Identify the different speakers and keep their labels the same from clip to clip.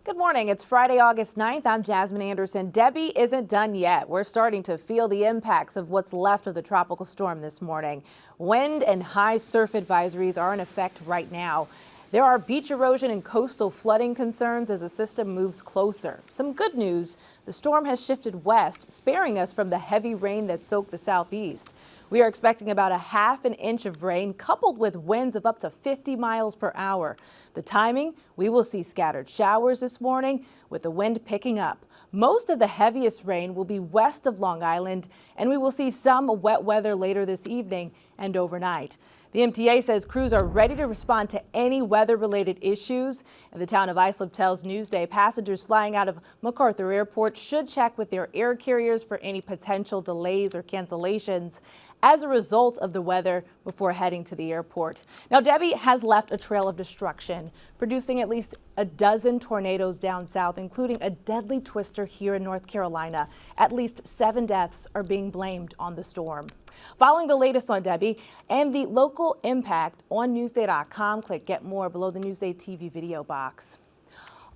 Speaker 1: Good morning. It's Friday, August 9th. I'm Jasmine Anderson. Debby isn't done yet. We're starting to feel the impacts of what's left of the tropical storm this morning. Wind and high surf advisories are in effect right now. There are beach erosion and coastal flooding concerns as the system moves closer. Some good news, the storm has shifted west, sparing us from the heavy rain that soaked the southeast. We are expecting about a half an inch of rain coupled with winds of up to 50 miles per hour. The timing, we will see scattered showers this morning with the wind picking up. Most of the heaviest rain will be west of Long Island, and we will see some wet weather later this evening and overnight. The MTA says crews are ready to respond to any weather-related issues. And the town of Islip tells Newsday passengers flying out of MacArthur Airport should check with their air carriers for any potential delays or cancellations as a result of the weather before heading to the airport. Now, Debby has left a trail of destruction, producing at least a dozen tornadoes down south, including a deadly twister here in North Carolina. At least 7 deaths are being blamed on the storm. Following the latest on Debby and the local impact on Newsday.com, click Get More below the Newsday TV video box.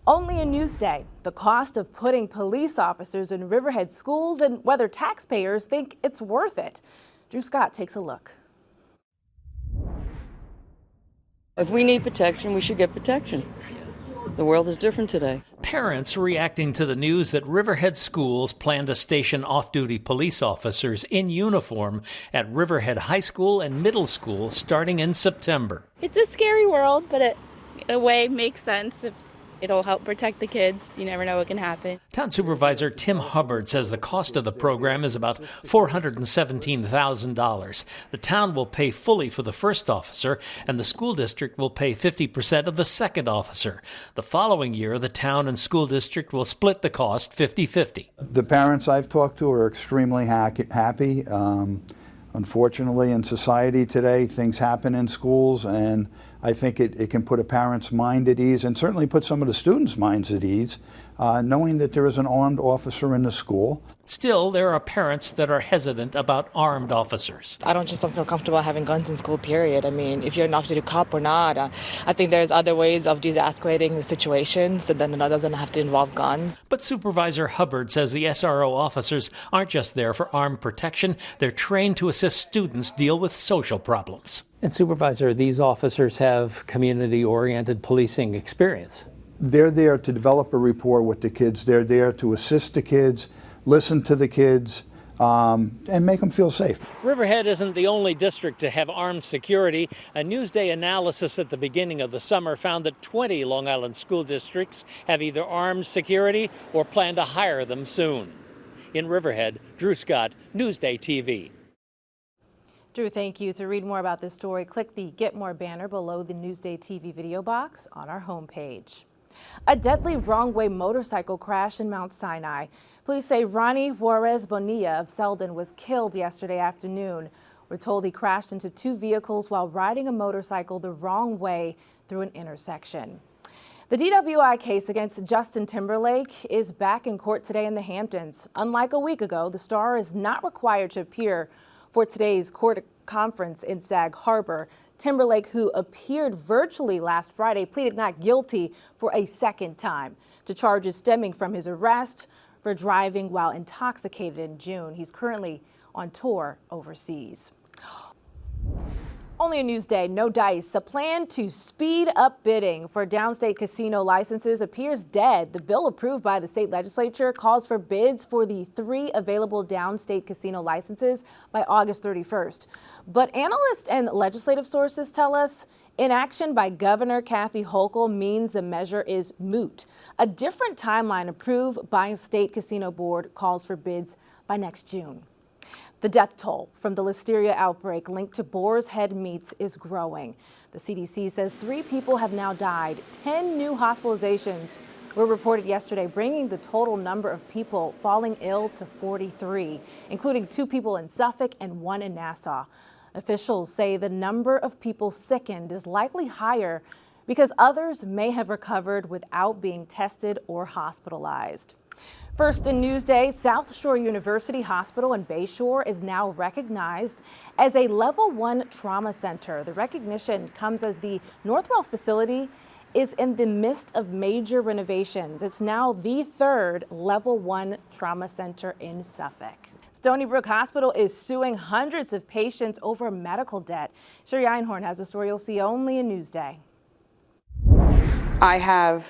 Speaker 1: Only in Newsday, the cost of putting police officers in Riverhead schools and whether taxpayers think it's worth it. Drew Scott takes a look.
Speaker 2: If we need protection, we should get protection. The world is different today.
Speaker 3: Parents reacting to the news that Riverhead schools plan to station off-duty police officers in uniform at Riverhead High School and Middle School starting in September.
Speaker 4: It's a scary world, but it, in a way, makes sense. If it'll help protect the kids. You never know what can happen.
Speaker 3: Town Supervisor Tim Hubbard says the cost of the program is about $417,000. The town will pay fully for the first officer, and the school district will pay 50% of the second officer. The following year, the town and school district will split the cost 50-50.
Speaker 5: The parents I've talked to are extremely happy. Unfortunately, in society today, things happen in schools, and I think it can put a parent's mind at ease and certainly put some of the students' minds at ease, knowing that there is an armed officer in the school.
Speaker 3: Still, there are parents that are hesitant about armed officers.
Speaker 6: I don't feel comfortable having guns in school, period. I mean, if you're an off-duty cop or not, I think there's other ways of de-escalating the situations, and then it doesn't have to involve guns.
Speaker 3: But Supervisor Hubbard says the SRO officers aren't just there for armed protection. They're trained to assist students deal with social problems.
Speaker 7: And Supervisor, these officers have community-oriented policing experience.
Speaker 5: They're there to develop a rapport with the kids. They're there to assist the kids, listen to the kids, and make them feel safe.
Speaker 3: Riverhead isn't the only district to have armed security. A Newsday analysis at the beginning of the summer found that 20 Long Island school districts have either armed security or plan to hire them soon. In Riverhead, Drew Scott, Newsday TV.
Speaker 1: Drew, thank you. To read more about this story, click the Get More banner below the Newsday TV video box on our homepage. A deadly wrong-way motorcycle crash in Mount Sinai. Police say Ronnie Juarez Bonilla of Selden was killed yesterday afternoon. We're told he crashed into 2 vehicles while riding a motorcycle the wrong way through an intersection. The DWI case against Justin Timberlake is back in court today in the Hamptons. Unlike a week ago, the star is not required to appear for today's court conference in Sag Harbor. Timberlake, who appeared virtually last Friday, pleaded not guilty for a second time to charges stemming from his arrest for driving while intoxicated in June. He's currently on tour overseas. Only a Newsday, no dice. A plan to speed up bidding for downstate casino licenses appears dead. The bill approved by the state legislature calls for bids for the 3 available downstate casino licenses by August 31st. But analysts and legislative sources tell us inaction by Governor Kathy Hochul means the measure is moot. A different timeline approved by State Casino Board calls for bids by next June. The death toll from the listeria outbreak linked to Boar's Head Meats is growing. The CDC says 3 people have now died. 10 new hospitalizations were reported yesterday, bringing the total number of people falling ill to 43, including 2 people in Suffolk and 1 in Nassau. Officials say the number of people sickened is likely higher because others may have recovered without being tested or hospitalized. First in Newsday, South Shore University Hospital in Bayshore is now recognized as a Level 1 trauma center. The recognition comes as the Northwell facility is in the midst of major renovations. It's now the third Level 1 trauma center in Suffolk. Stony Brook Hospital is suing hundreds of patients over medical debt. Sherry Einhorn has a story you'll see only in Newsday.
Speaker 8: I have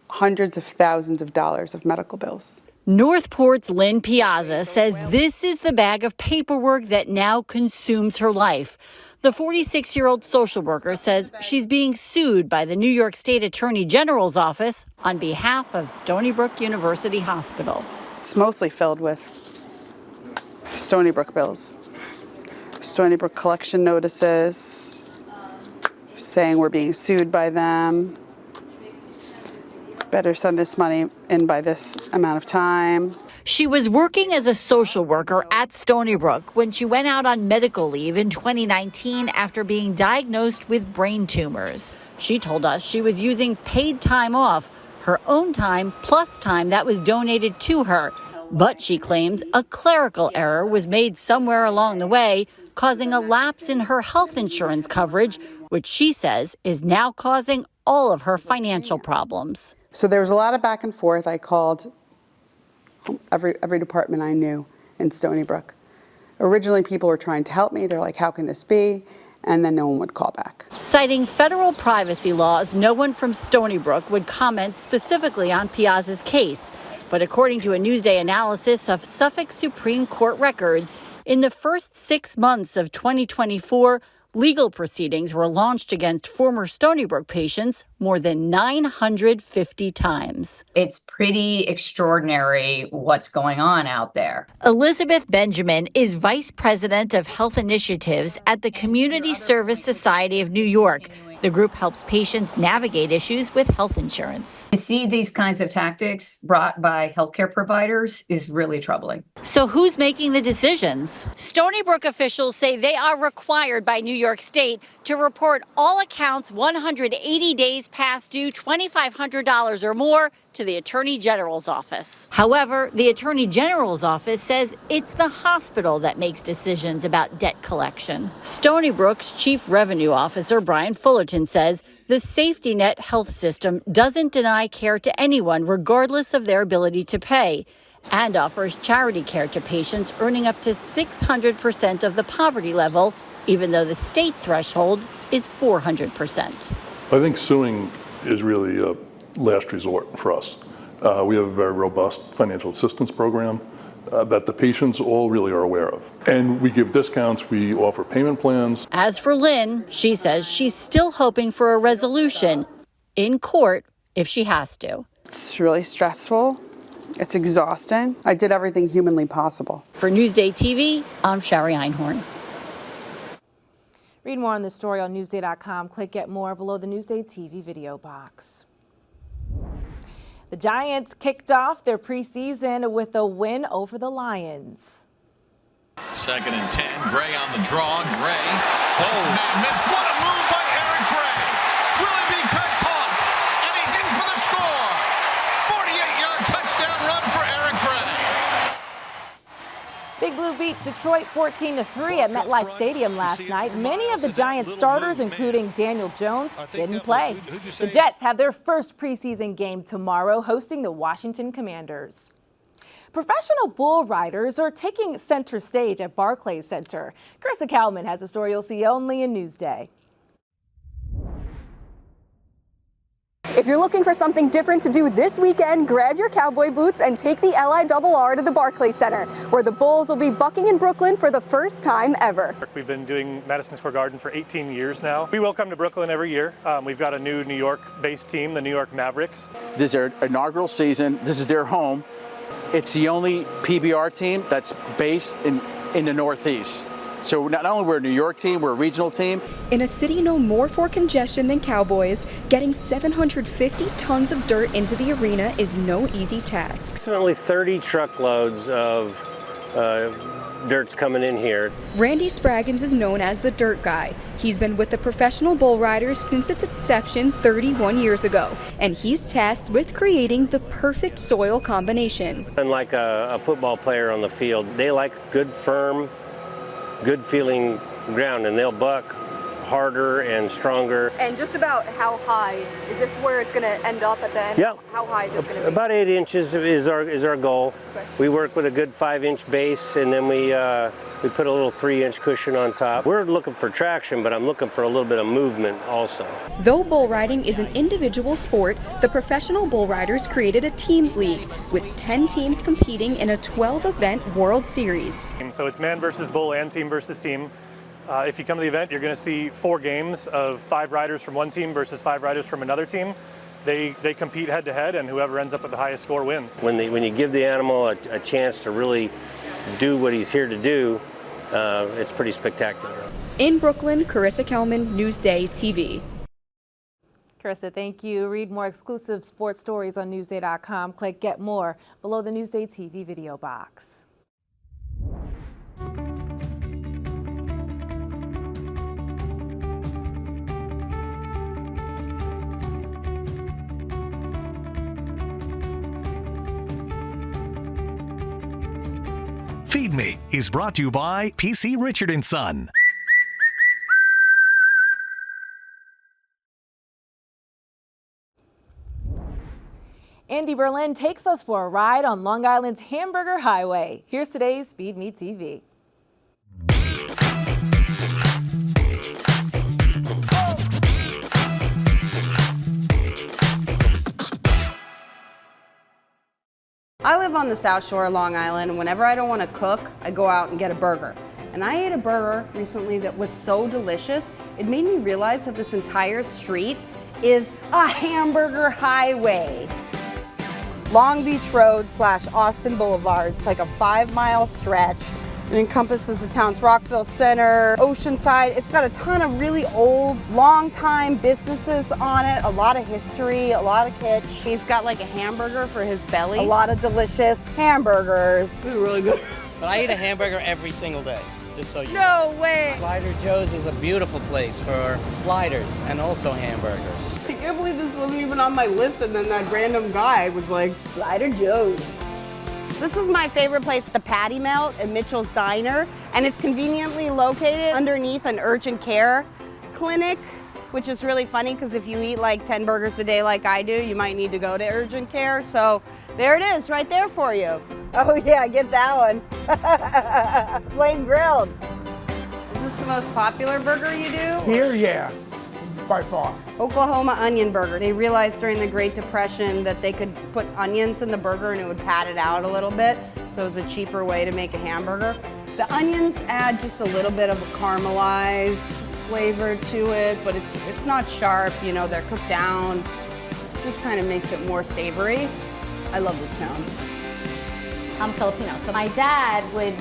Speaker 8: hundreds of thousands of dollars of medical bills.
Speaker 9: Northport's Lynn Piazza says this is the bag of paperwork that now consumes her life. The 46-year-old social worker says she's being sued by the New York State Attorney General's office on behalf of Stony Brook University Hospital.
Speaker 8: It's mostly filled with Stony Brook bills, Stony Brook collection notices, saying we're being sued by them. Better send this money in by this amount of time.
Speaker 9: She was working as a social worker at Stony Brook when she went out on medical leave in 2019 after being diagnosed with brain tumors. She told us she was using paid time off, her own time plus time that was donated to her. But she claims a clerical error was made somewhere along the way, causing a lapse in her health insurance coverage, which she says is now causing all of her financial problems.
Speaker 8: So there was a lot of back and forth. I called every department I knew in Stony Brook. Originally, people were trying to help me. They're like, how can this be? And then no one would call back.
Speaker 9: Citing federal privacy laws, no one from Stony Brook would comment specifically on Piazza's case. But according to a Newsday analysis of Suffolk Supreme Court records, in the first 6 months of 2024, legal proceedings were launched against former Stony Brook patients more than 950 times.
Speaker 10: It's pretty extraordinary what's going on out there.
Speaker 9: Elizabeth Benjamin is Vice President of Health Initiatives at the Community Service Society of New York. The group helps patients navigate issues with health insurance.
Speaker 10: To see these kinds of tactics brought by healthcare providers is really troubling.
Speaker 9: So who's making the decisions? Stony Brook officials say they are required by New York State to report all accounts 180 days past due $2,500 or more to the Attorney General's office. However, the Attorney General's office says it's the hospital that makes decisions about debt collection. Stony Brook's Chief Revenue Officer Brian Fullerton says the safety net health system doesn't deny care to anyone regardless of their ability to pay, and offers charity care to patients earning up to 600% of the poverty level, even though the state threshold is 400%.
Speaker 11: I think suing is really a last resort for us. We have a very robust financial assistance program that the patients all really are aware of. And we give discounts, we offer payment plans.
Speaker 9: As for Lynn, she says she's still hoping for a resolution in court if she has to.
Speaker 8: It's really stressful. It's exhausting. I did everything humanly possible.
Speaker 9: For NewsdayTV, I'm Sherry Einhorn.
Speaker 1: Read more on this story on Newsday.com. Click Get More below the NewsdayTV video box. The Giants kicked off their preseason with a win over the Lions.
Speaker 12: 2nd and 10. Gray on the draw. Gray. That's a man miss. What a move by Eric Gray. Will it be cut caught? And he's in for the score. 48-yard touchdown run for Eric Gray.
Speaker 1: Big Blue beat Detroit 14-3 at MetLife Stadium last night. Many of the Giants starters, including Daniel Jones, didn't play. The Jets have their first preseason game tomorrow, hosting the Washington Commanders. Professional bull riders are taking center stage at Barclays Center. Krista Kalman has a story you'll see only in Newsday.
Speaker 13: If you're looking for something different to do this weekend, grab your cowboy boots and take the LIRR to the Barclays Center, where the Bulls will be bucking in Brooklyn for the first time ever.
Speaker 14: We've been doing Madison Square Garden for 18 years now. We will come to Brooklyn every year. We've got a new New York-based team, the New York Mavericks.
Speaker 15: This is their inaugural season. This is their home. It's the only PBR team that's based in the Northeast. So not only we're a New York team, we're a regional team.
Speaker 13: In a city known more for congestion than Cowboys, getting 750 tons of dirt into the arena is no easy task.
Speaker 16: Approximately 30 truckloads of dirt's coming in here.
Speaker 13: Randy Spraggins is known as the Dirt Guy. He's been with the Professional Bull Riders since its inception 31 years ago, and he's tasked with creating the perfect soil combination.
Speaker 16: Unlike a football player on the field, they like good, firm, good feeling ground, and they'll buck harder and stronger.
Speaker 17: And just about how high, is this where it's going to end up at the end?
Speaker 16: Yeah.
Speaker 17: How high is this going to be?
Speaker 16: About 8 inches is our goal.
Speaker 17: Okay.
Speaker 16: We work with a good 5-inch base, and then we put a little 3-inch cushion on top. We're looking for traction, but I'm looking for a little bit of movement also.
Speaker 13: Though bull riding is an individual sport, the professional bull riders created a teams league with 10 teams competing in a 12-event World Series.
Speaker 14: So it's man versus bull and team versus team. If you come to the event, you're going to see 4 games of 5 riders from one team versus 5 riders from another team. They compete head to head, and whoever ends up with the highest score wins.
Speaker 16: When you give the animal a chance to really do what he's here to do, it's pretty spectacular.
Speaker 13: In Brooklyn, Carissa Kelman, Newsday TV.
Speaker 1: Carissa, thank you. Read more exclusive sports stories on Newsday.com. Click Get More below the Newsday TV video box.
Speaker 18: FeedMe is brought to you by PC Richard & Son.
Speaker 1: Andy Berlin takes us for a ride on Long Island's Hamburger Highway. Here's today's FeedMe TV.
Speaker 19: I live on the South Shore of Long Island, and whenever I don't want to cook, I go out and get a burger. And I ate a burger recently that was so delicious, it made me realize that this entire street is a Hamburger Highway. Long Beach Road / Austin Boulevard. It's like a 5-mile stretch. It encompasses the town's Rockville Center, Oceanside. It's got a ton of really old, long-time businesses on it, a lot of history, a lot of kitsch. He's got like a hamburger for his belly. A lot of delicious hamburgers. This is really good.
Speaker 20: But I eat a hamburger every single day, just so you know.
Speaker 19: No way!
Speaker 20: Slider Joe's is a beautiful place for sliders and also hamburgers.
Speaker 19: I can't believe this wasn't even on my list, and then that random guy was like, Slider Joe's. This is my favorite place, the Patty Melt at Mitchell's Diner, and it's conveniently located underneath an urgent care clinic, which is really funny because if you eat like 10 burgers a day like I do, you might need to go to urgent care. So there it is, right there for you. Oh yeah, get that one. Flame grilled. Is this the most popular burger you do?
Speaker 21: Here, yeah, by far.
Speaker 19: Oklahoma onion burger. They realized during the Great Depression that they could put onions in the burger and it would pad it out a little bit, so it was a cheaper way to make a hamburger. The onions add just a little bit of a caramelized flavor to it, but it's not sharp, you know, they're cooked down. It just kind of makes it more savory. I love this town.
Speaker 22: I'm Filipino, so my dad would,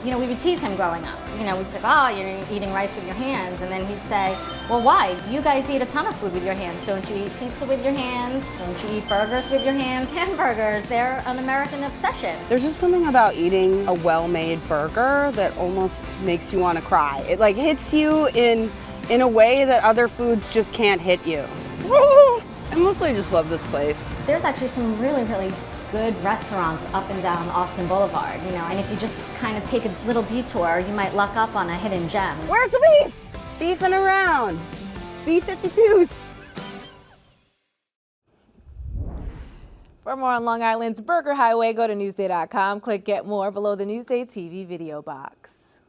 Speaker 22: we would tease him growing up. We'd say, oh, you're eating rice with your hands. And then he'd say, well, why? You guys eat a ton of food with your hands. Don't you eat pizza with your hands? Don't you eat burgers with your hands? Hamburgers, they're an American obsession.
Speaker 19: There's just something about eating a well-made burger that almost makes you want to cry. It like hits you in a way that other foods just can't hit you. I mostly just love this place.
Speaker 22: There's actually some really, really good restaurants up and down Austin Boulevard, and if you just kind of take a little detour, you might luck up on a hidden gem.
Speaker 19: Where's the beef? Beefing around. B-52s.
Speaker 1: For more on Long Island's Burger Highway, go to Newsday.com. Click Get More below the Newsday TV video box.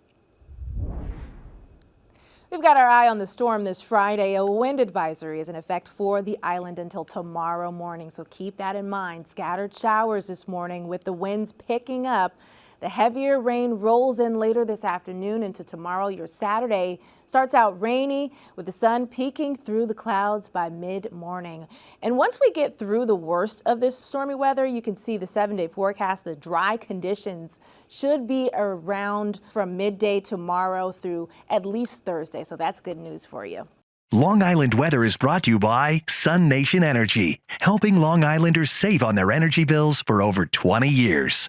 Speaker 1: We've got our eye on the storm this Friday. A wind advisory is in effect for the island until tomorrow morning, so keep that in mind. Scattered showers this morning with the winds picking up. The heavier rain rolls in later this afternoon into tomorrow. Your Saturday starts out rainy with the sun peeking through the clouds by mid-morning. And once we get through the worst of this stormy weather, you can see the 7-day forecast. The dry conditions should be around from midday tomorrow through at least Thursday. So that's good news for you.
Speaker 18: Long Island weather is brought to you by Sun Nation Energy, helping Long Islanders save on their energy bills for over 20 years.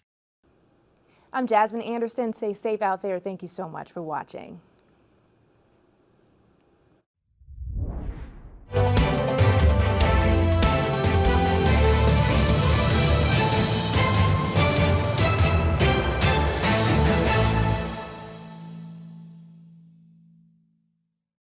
Speaker 1: I'm Jasmine Anderson. Stay safe out there. Thank you so much for watching.